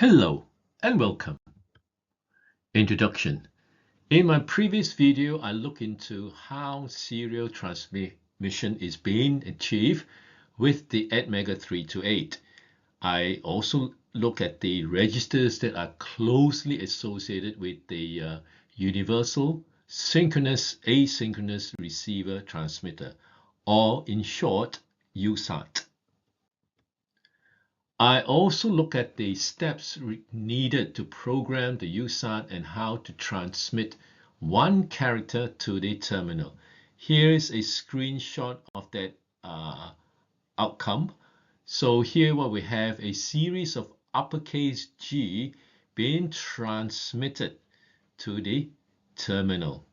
Hello and welcome. Introduction. In my previous video, I looked into how serial transmission is being achieved with the ATmega 328. I also look at the registers that are closely associated with the universal synchronous asynchronous receiver transmitter, or in short, USART. I also look at the steps needed to program the USART and how to transmit one character to the terminal. Here's a screenshot of that outcome. So here what we have a series of uppercase G being transmitted to the terminal.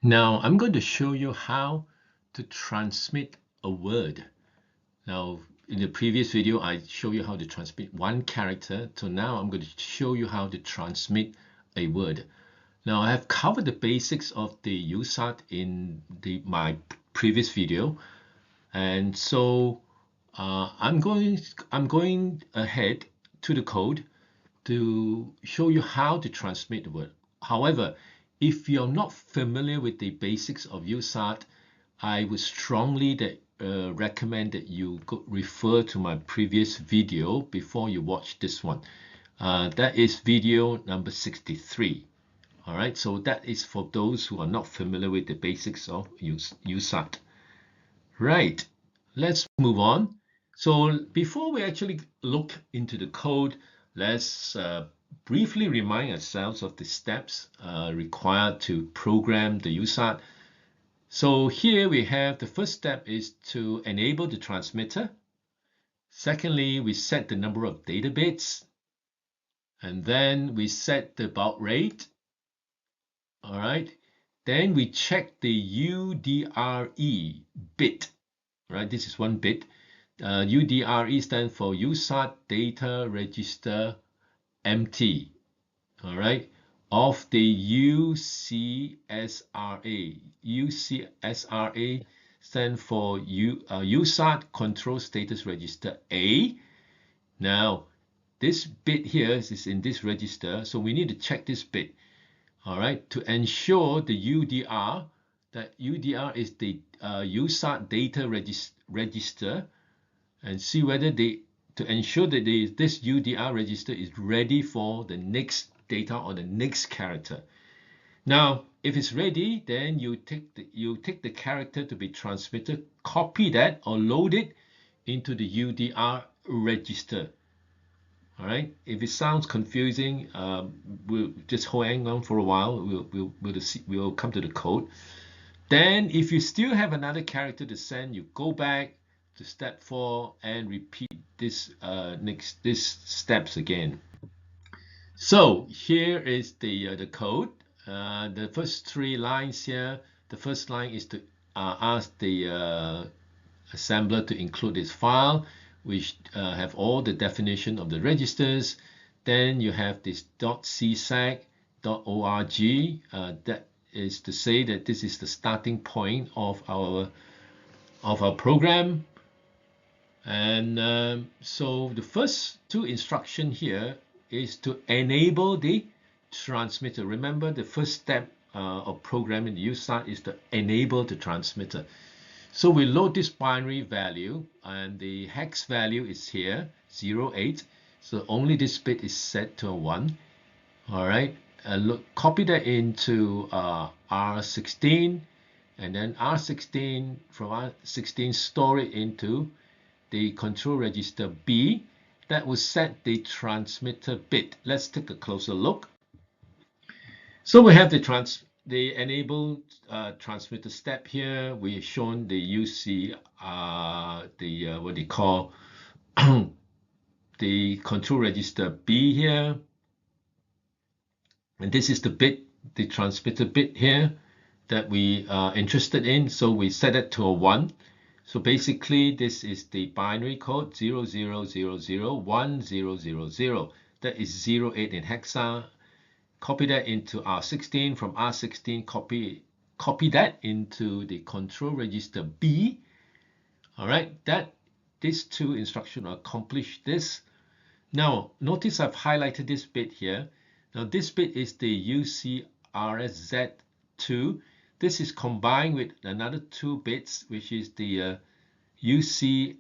Now I'm going to show you how to transmit a word. Now in the previous video, I showed you how to transmit one character. So now I'm going to show you how to transmit a word. Now I have covered the basics of the USART in my previous video, and so I'm going ahead to the code to show you how to transmit the word. However, if you're not familiar with the basics of USART, I would strongly recommend that you refer to my previous video before you watch this one. That is video number 63. All right, so that is for those who are not familiar with the basics of USART. Right, let's move on. So before we actually look into the code, let's briefly remind ourselves of the steps required to program the USART. So here we have the first step is to enable the transmitter. Secondly, we set the number of data bits, and then we set the baud rate. All right, then we check the UDRE bit. Right, this is one bit. UDRE stands for USART Data Register Empty. All right, of the UCSRA. UCSRA stands for USART Control Status Register A. Now, this bit here is in this register, so we need to check this bit. All right, to ensure the UDR, that UDR is the USART Data Register, and see whether to ensure that this UDR register is ready for the next data or the next character. Now, if it's ready, then you take the character to be transmitted, copy that or load it into the UDR register. All right. If it sounds confusing, we'll just hang on for a while. We'll come to the code. Then, if you still have another character to send, you go back to step 4 and repeat this steps again. So here is the code. The first 3 lines here. The first line is to ask the assembler to include this file, which have all the definition of the registers. Then you have this .csag.org. That is to say that this is the starting point of our program. And so the first 2 instructions here is to enable the transmitter. Remember, the first step of programming the USART is to enable the transmitter. So we load this binary value, and the hex value is here, 08. So only this bit is set to a 1. All right, copy that into R16, and then R16, from R16 store it into the control register B. That will set the transmitter bit. Let's take a closer look. So we have the enable transmitter step here. We have shown the UC, what they call the control register B here, and this is the bit, the transmitter bit here that we are interested in. So we set it to a 1. So basically, this is the binary code 00001000. That is 08 in hexa. Copy that into R16. From R16, copy that into the control register B. All right, these 2 instructions accomplish this. Now, notice I've highlighted this bit here. Now, this bit is the UCRSZ2. This is combined with another two bits, which is the UCSZ0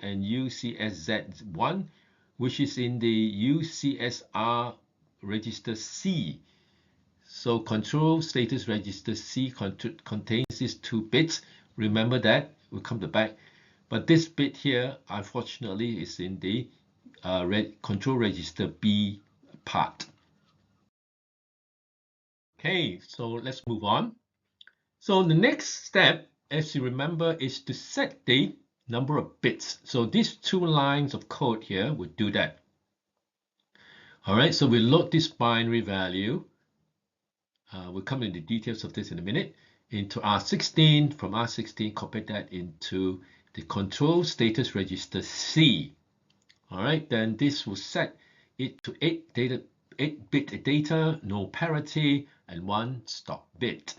and UCSZ1, which is in the UCSR register C. So control status register C contains these two bits. Remember that. We'll come back. But this bit here, unfortunately, is in the control register B part. Okay, so let's move on. So the next step, as you remember, is to set the number of bits. So these two lines of code here would do that. All right, so we load this binary value. We'll come into the details of this in a minute. Into R16, from R16, copy that into the control status register C. All right, then this will set it to 8-bit data, no parity, and 1 stop bit.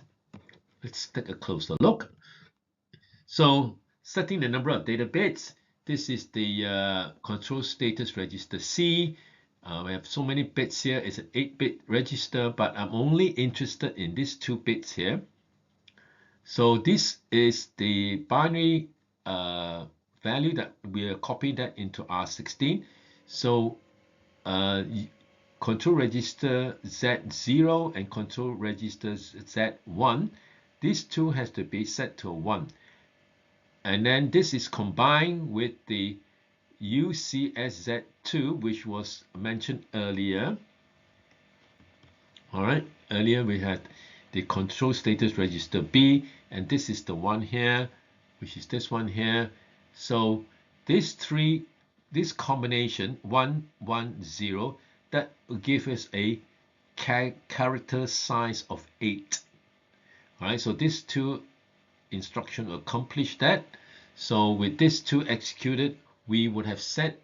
Let's take a closer look. So setting the number of data bits, this is the control status register C. We have so many bits here. It's an 8-bit register, but I'm only interested in these 2 bits here. So this is the binary value that we'll copy that into R16. So control register Z0 and control register Z1, these two has to be set to 1. And then this is combined with the UCSZ2, which was mentioned earlier. All right, earlier we had the control status register B, and this is the one here, which is this one here. So this combination 1, 1, 0, that will give us a character size of 8. All right, so these two instructions will accomplish that. So with these two executed, we would have set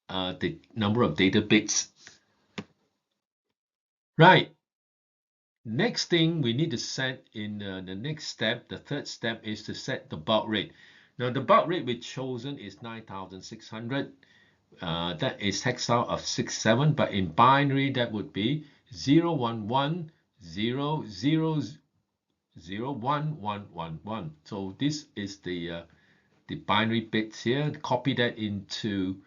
the number of data bits. Right. Next thing we need to set in the next step, the third step, is to set the baud rate. Now the baud rate we've chosen is 9600. That is hexadecimal of 67, but in binary that would be 01100011111. So this is the binary bits here. Copy that into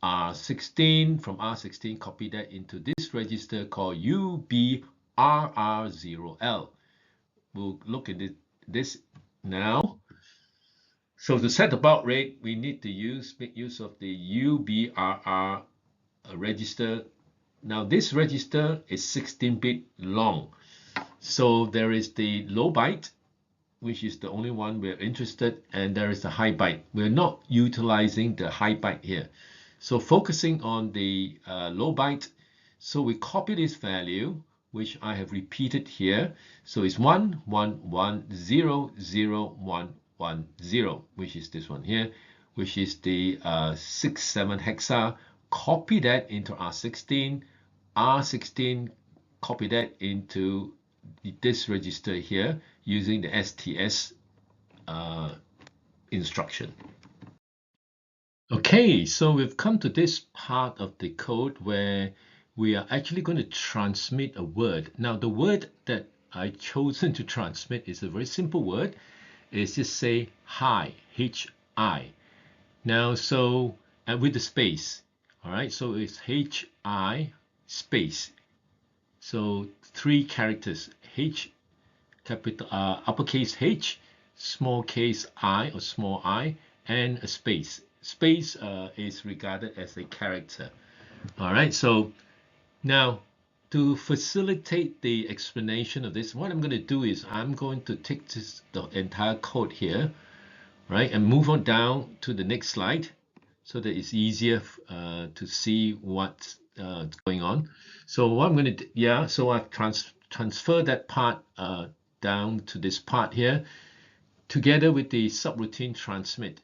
R16. From R16, copy that into this register called UBRR0L. We'll look at this now. So to set the baud rate, we need to make use of the UBRR register. Now this register is 16-bit long. So there is the low byte, which is the only one we're interested, and there is the high byte. We're not utilizing the high byte here. So focusing on the low byte, so we copy this value, which I have repeated here. So it's 11100110, which is this one here, which is the 67 hexa. Copy that into R16. R16, copy that into this register here using the STS instruction. Okay, so we've come to this part of the code where we are actually going to transmit a word. Now the word that I've chosen to transmit is a very simple word. It's just say hi, H-I. Now so, and with the space, all right, so it's H-I space. So 3 characters, H, capital uppercase H, small case I or small I, and a space. Space is regarded as a character. All right, so now to facilitate the explanation of this, what I'm going to do is I'm going to take the entire code here, right, and move on down to the next slide so that it's easier to see what's going on. So what I'm going to do, so I've transferred that part down to this part here together with the subroutine transmit,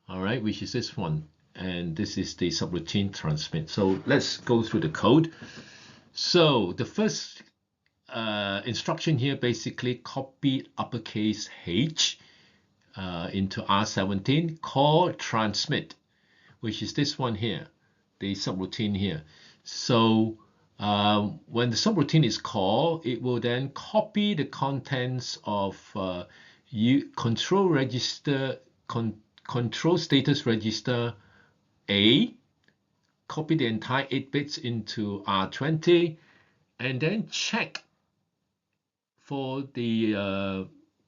all right, which is this one, and this is the subroutine transmit. So let's go through the code. So the first instruction here, basically copy uppercase H into R17, call transmit. which is this one here, the subroutine here. So when the subroutine is called, it will then copy the contents of control register, control status register A, copy the entire 8 bits into R20, and then check for the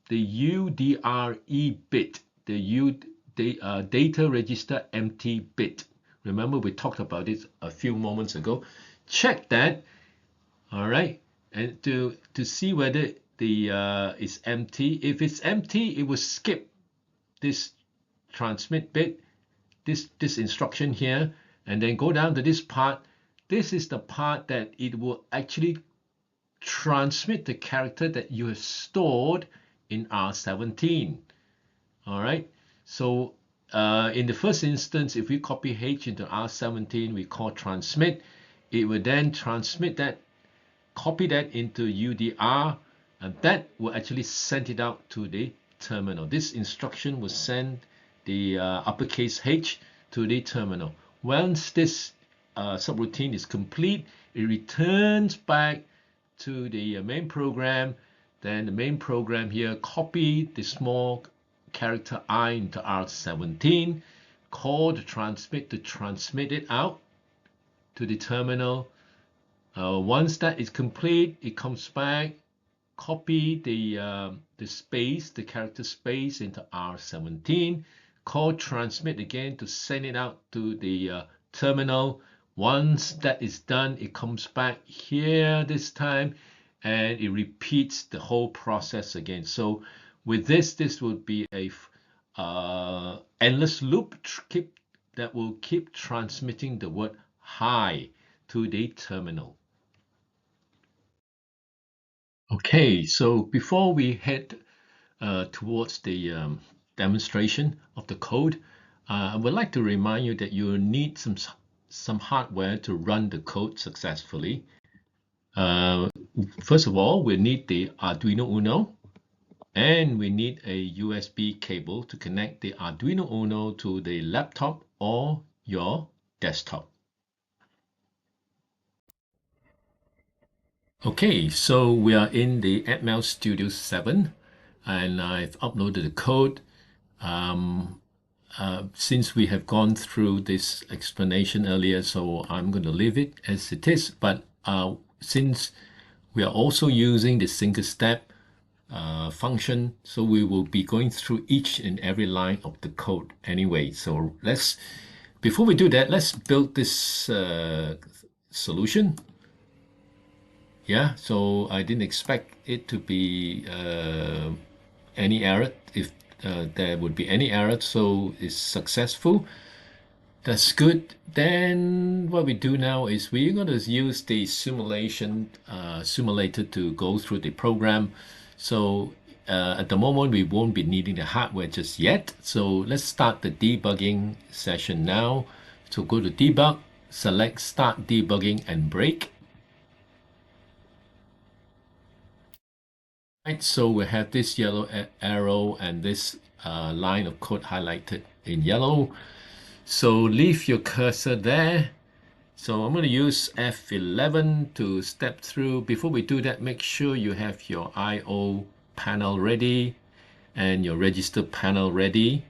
UDRE bit, the data register empty bit. Remember, we talked about it a few moments ago. Check that, all right, and to see whether the is empty. If it's empty, it will skip this transmit bit, this instruction here, and then go down to this part. This is the part that it will actually transmit the character that you have stored in R17. All right, so in the first instance, if we copy H into R17, we call transmit. It will then transmit that, copy that into UDR, and that will actually send it out to the terminal. This instruction will send the uppercase H to the terminal. Once this subroutine is complete, it returns back to the main program. Then the main program here copy the small character I into R17, call the transmit to transmit it out to the terminal. Once that is complete, it comes back, copy the space, the character space into R17, call transmit again to send it out to the terminal. Once that is done, it comes back here this time, and it repeats the whole process again. So with this would be a endless loop that will keep transmitting the word hi to the terminal. Okay, so before we head towards the demonstration of the code, I would like to remind you that you need some hardware to run the code successfully. First of all, we need the Arduino Uno, and we need a USB cable to connect the Arduino Uno to the laptop or your desktop. Okay, so we are in the ATmega Studio 7, and I've uploaded the code. Since we have gone through this explanation earlier, so I'm going to leave it as it is. But since we are also using the single step function, so we will be going through each and every line of the code anyway. So before we do that, let's build this solution. Yeah, so I didn't expect it to be any error. If there would be any error, so it's successful. That's good. Then what we do now is we're going to use the simulator to go through the program. So at the moment, we won't be needing the hardware just yet. So let's start the debugging session now. So go to debug, select start debugging and break. Right, so we have this yellow arrow and this line of code highlighted in yellow. So leave your cursor there. So I'm going to use F11 to step through. Before we do that, make sure you have your I/O panel ready and your register panel ready.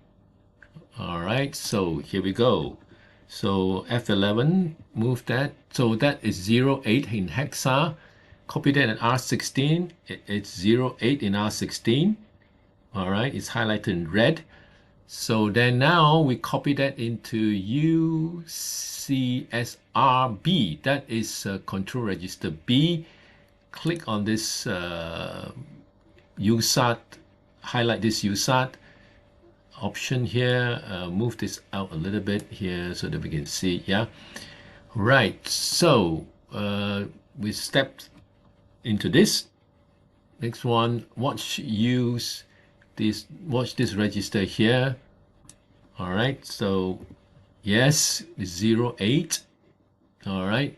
All right, so here we go. So F11, move that. So that is 08 in hexa. Copy that in R16. It's 08 in R16. All right, it's highlighted in red. So then now we copy that into UCSRB. That is control register B. Click on this USART, highlight this USART option here. Move this out a little bit here so that we can see. Yeah, right. So we stepped into this. Next one, watch this register here. All right, so yes, it's 08. All right,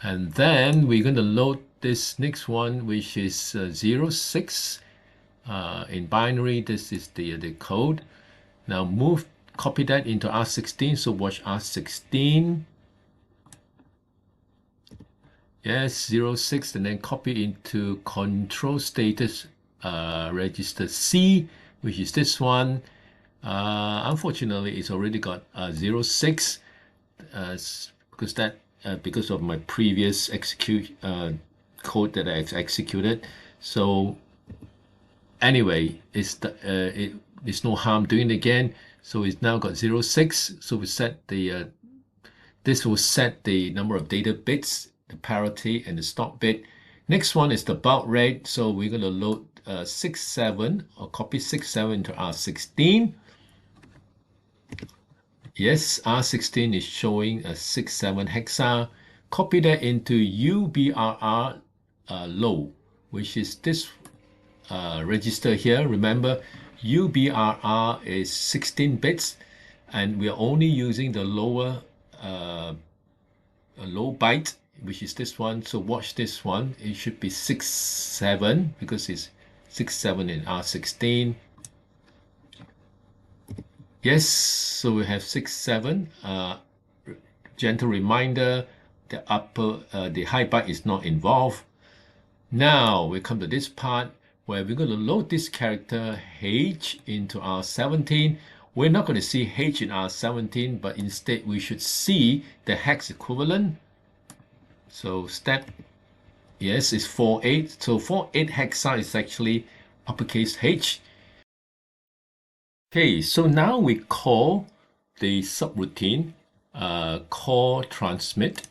and then we're going to load this next one, which is 06 in binary. This is the code. Now copy that into R16. So watch R16. Yes, 06, and then copy into control status register C, which is this one. Unfortunately, it's already got 06 because of my previous code that I executed. So anyway, it's no harm doing it again. So it's now got 06. So we set the this will set the number of data bits, the parity, and the stop bit. Next one is the baud rate. So we're going to load 67 or copy 67 into R16. Yes, R16 is showing a 67 hexa. Copy that into UBRR low, which is this register here. Remember, UBRR is 16 bits, and we are only using the low byte, which is this one. So watch this one. It should be 67 because it's 67 in R16. Yes, so we have 67. Gentle reminder, the high byte is not involved. Now we come to this part where we're going to load this character H into R17. We're not going to see H in R17, but instead we should see the hex equivalent. So step, yes, is 48. So 48 hexa is actually uppercase H. Okay, so now we call the subroutine call transmit.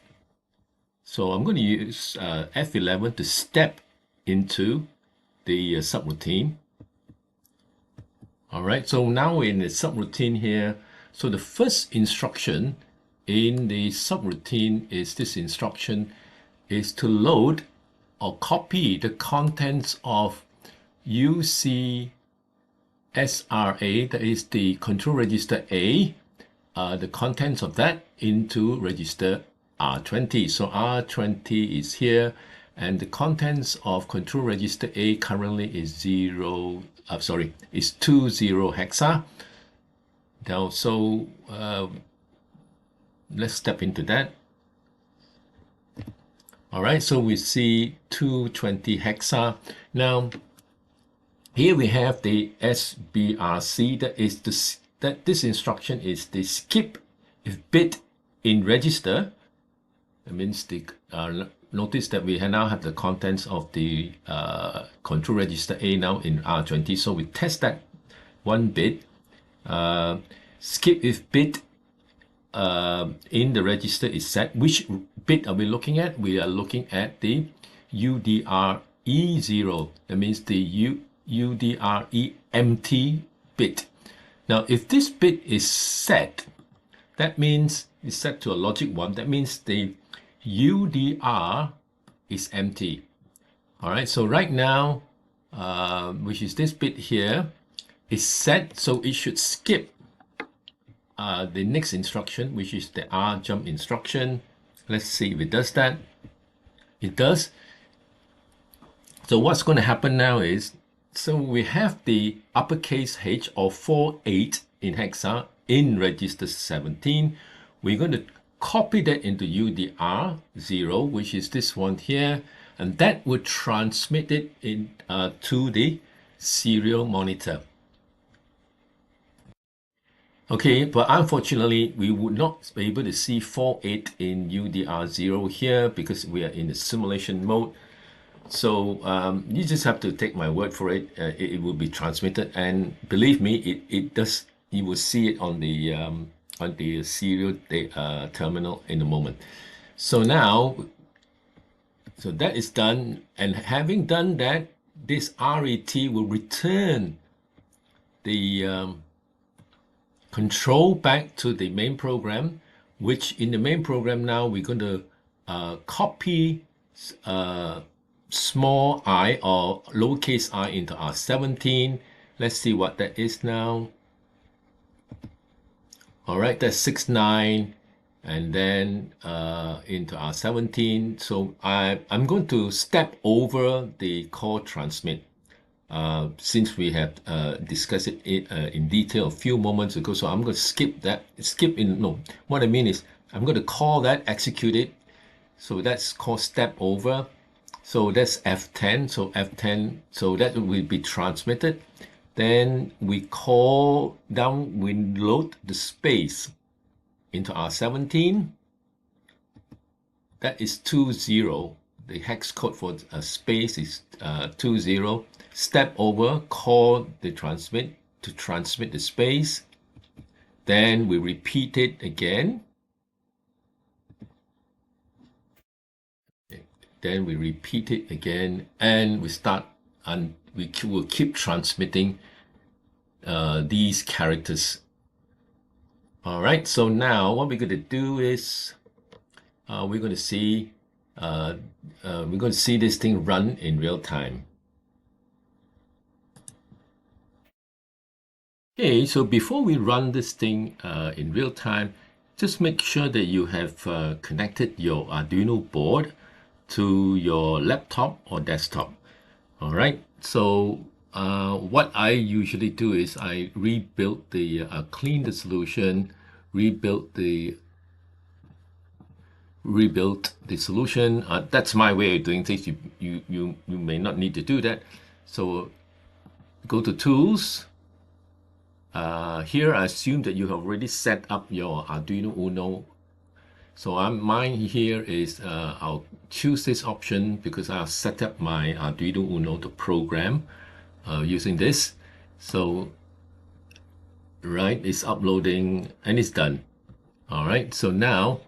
So I'm going to use F11 to step into the subroutine. All right, so now we're in the subroutine here. So the first instruction in the subroutine is this instruction is to load or copy the contents of UCSRA, that is the control register A, the contents of that into register R20. So R20 is here, and the contents of control register A currently is 20 hexa. Now, so let's step into that. All right, so we see 220 hexa. Now, here we have the SBRC. That this instruction is the skip if bit in register. That means the notice that we now have the contents of the control register A now in R20. So we test that one bit. Skip if bit in the register is set. Which bit are we looking at? We are looking at the UDRE0. That means the UDRE empty bit. Now, if this bit is set, that means it's set to a logic 1. That means the UDR is empty. All right, so right now, which is this bit here, is set, so it should skip the next instruction, which is the R jump instruction. Let's see if it does that. It does. So what's going to happen now is, so we have the uppercase H or 48 in hexa in register 17. We're going to copy that into UDR0, which is this one here, and that would transmit it in to the serial monitor. Okay, but unfortunately, we would not be able to see 48 in UDR0 here because we are in the simulation mode. So you just have to take my word for it. It will be transmitted, and believe me, it does. You will see it on the serial terminal in a moment. So now, so that is done, and having done that, this RET will return the control back to the main program, which in the main program now we're going to copy small I or lowercase I into R17. Let's see what that is now. All right, that's 69, and then into R17. So I'm going to step over the call transmit. since we have discussed it in detail a few moments ago. So I'm going to skip that. No, what I mean is I'm going to call that executed. So that's called step over. So that's F10. So F10. So that will be transmitted. Then we load the space into R17. That is 20. The hex code for a space is 20. Step over, call the transmit to transmit the space. Then we repeat it again. Then we repeat it again, and we start, and we will keep transmitting these characters. All right. So now what we're going to do is we're going to see this thing run in real time. Okay, so before we run this thing in real time, just make sure that you have connected your Arduino board to your laptop or desktop. All right, so what I usually do is I clean the solution, rebuild the solution. That's my way of doing things. You may not need to do that. So go to Tools. Here I assume that you have already set up your Arduino Uno. So mine here is I'll choose this option because I'll set up my Arduino Uno to program using this. So right, it's uploading and it's done. All right, so now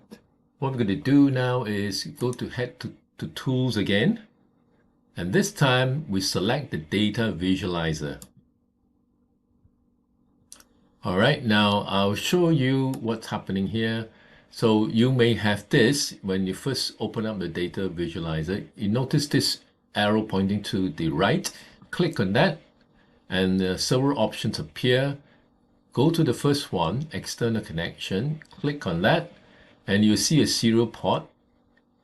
what we're going to do now is head to Tools again, and this time we select the Data Visualizer. All right, now I'll show you what's happening here. So you may have this when you first open up the Data Visualizer. You notice this arrow pointing to the right. Click on that, and several options appear. Go to the first one, External Connection. Click on that, and you see a serial port.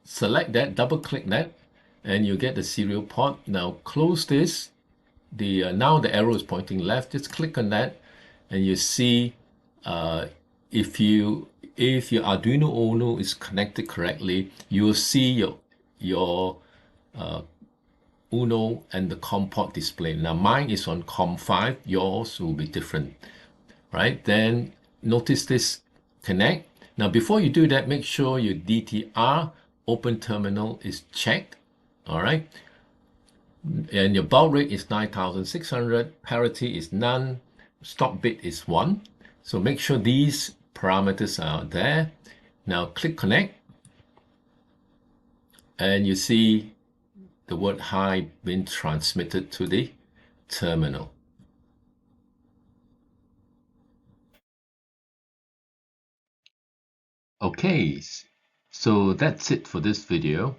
Select that, double-click that, and you get the serial port. Now close this. Now the arrow is pointing left. Just click on that, and you see if your Arduino Uno is connected correctly, you will see your Uno and the COM port display. Now mine is on COM5, yours will be different, right? Then notice this connect. Now before you do that, make sure your DTR open terminal is checked, all right? And your baud rate is 9600, parity is none, stop bit is 1. So make sure these parameters are there. Now click connect, and you see the word hi being transmitted to the terminal. Okay, so that's it for this video.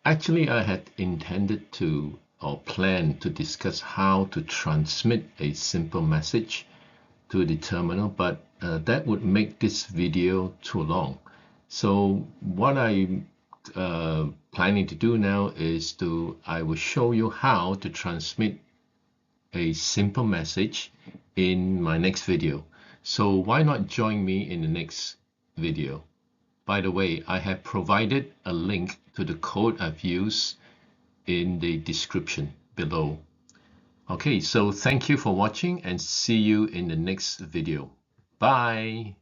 Actually, I had intended to or planned to discuss how to transmit a simple message to the terminal, but that would make this video too long. So what I'm planning to do now is I will show you how to transmit a simple message in my next video. So why not join me in the next video? By the way, I have provided a link to the code I've used in the description below. Okay, so thank you for watching and see you in the next video. Bye.